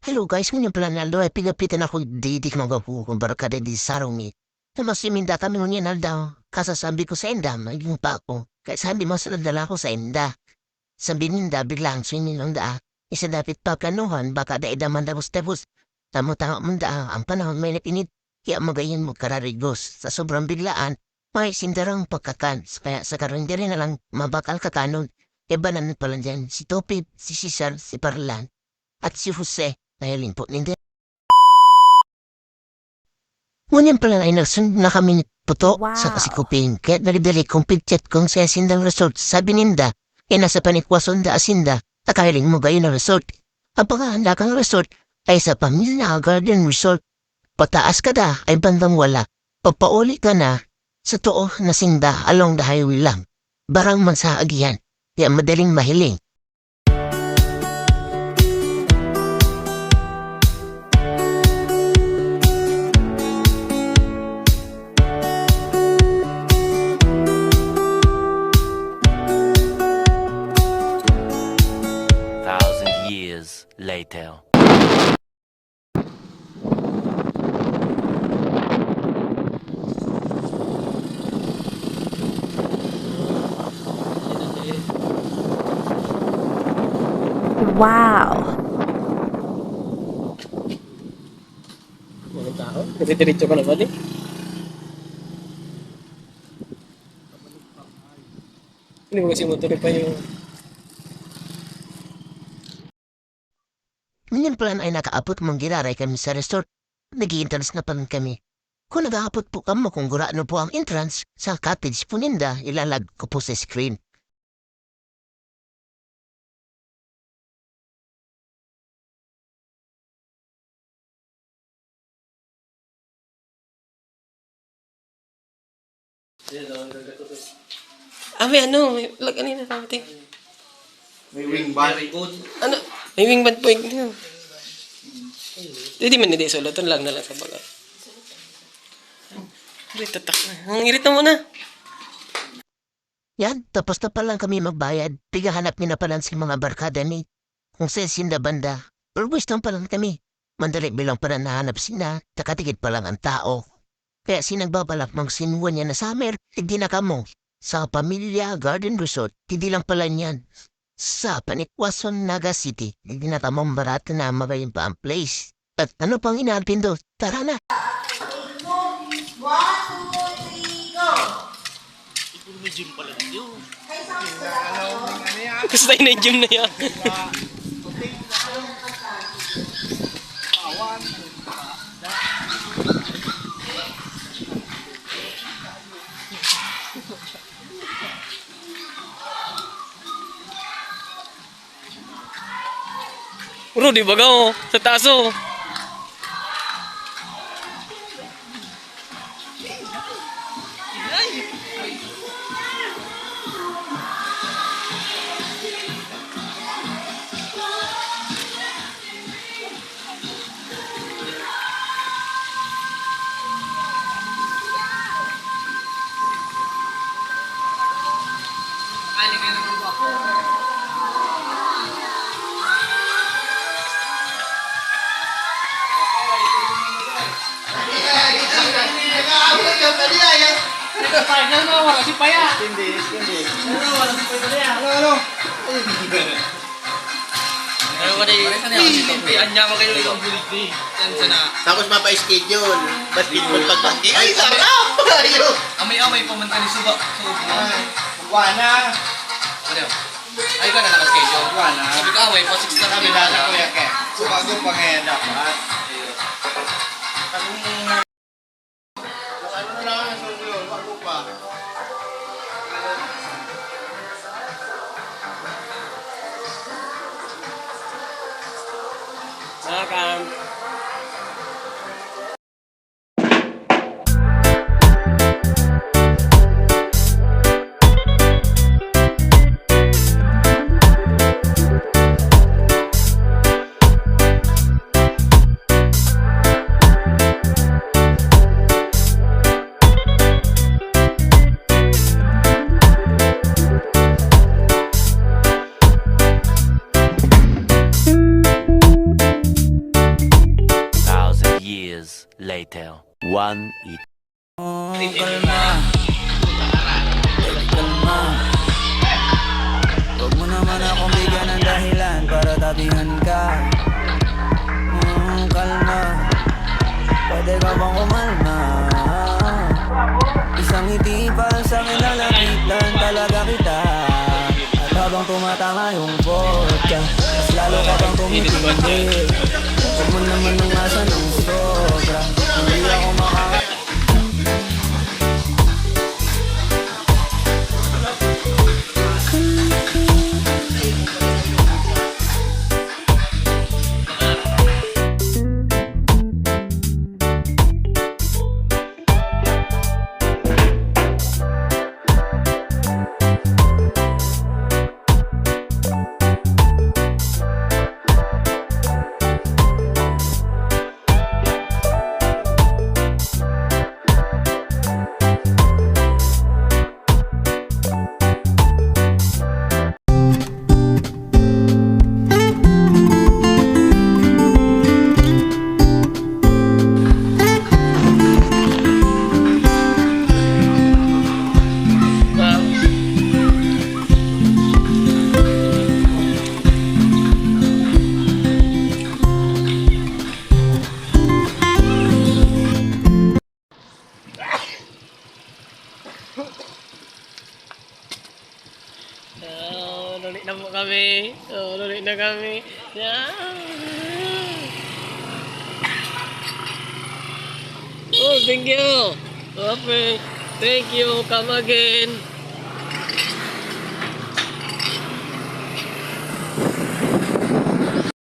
Hello guys, ngunyan pala naldo ay pigapitan ako didik magapu kung barkada di sarong ni. Namas siminda kami ngunyan naldaw. Kasasabi ko sa enda, maging pa ako. Kaya sabi mo sa dala ko sa enda. Sabi ninda, biglang swingin ng daa. Isa dapat pa planuhan, baka daidaman tapos-tapos. Tamo-tamo mong daa, ang panahon may napinit. Kaya magayon mo kararigos. Sa sobrang biglaan, may sindarang pagkakan. Kaya sa karoon di rin na lang mabakal kakanon. Ibanan pala dyan, si Topip, si Cesar, si Parlan, at si Jose. Dahil po ninda. Ngunyan pala ay nagsunod na kami ni Puto sa Wow. kasikupin. Kaya nalibili kong picture kong sa asindang resort. Sabi ninda, nasa panikwason da asinda. Nakahiling mo gayon na resort. Ang pangahanda kang resort ay sa Pamilya Garden Resort. Pataas ka da ay bandang wala. Papauli ka na sa too na sinda along the highway lang. Barang man sa agihan. Kaya madaling mahiling. Thousand years later. Wow. Walang tao. Diretso ka naman eh. Hindi mo kasi motor pa yung... Minyan pala ay nakaapot mong giraray kami sa resort. Nag-i-entrance na pa rin kami. Kung nag-aapot po kamo kung gurano po ang entrance, sa cottage po ninda ilalag ko po sa screen. may ano, may vlog kanina something. May wing bar. Ano? May wingman po yun. Hindi man hindi solo, ito lang na lang sa baga. Hindi, tatak na. Ang irit na muna. Yan, tapos na palang kami magbayad. Pigahanap niya na palang si mga barkada ni kung sa sinda banda. Always lang palang kami. Mandali bilang pala nahanap sina, takatigit palang ang tao. Kaya sinagbabalak mong sinuwan niya na summer, hindi na kamo. Sa Pamilya Garden Resort, hindi lang pala niyan. Sa Panikwason, Naga City, hindi na tamang barato na magayon pa ang place. At ano pang inaarpin do? Tara na! Gusto tayo na yung gym na yan. Bro, di ba ka sa taas oh. Tapos mapa-schedule. Basketball pag... Ay, sarap! Ayun! Amay-amay pumunta ni Suba. Buwana! Ay ka na naka-schedule. Buwana! Sabi ka, away po, 6:30 Sabi na na Kuya Ke. Bago pa ngayon dapat. Ano na lang ang susunod yun? Bago pa. Nakaka... later. One Kalma. Kalma. Huwag mo naman akong bigyan ng dahilan para tabihan ka. Kalma. Pwede ka bang kumalma? Isang ngiti pa sa akin lalapitan talaga kita. At habang tumatama yung vodka, mas lalo ka bang tumitindi. Huwag mo naman ng asa ng sobra. Hindi ako makaka... Lulit na po kami. Lulit na kami. Oh, thank you. Okay. Thank you. Come again.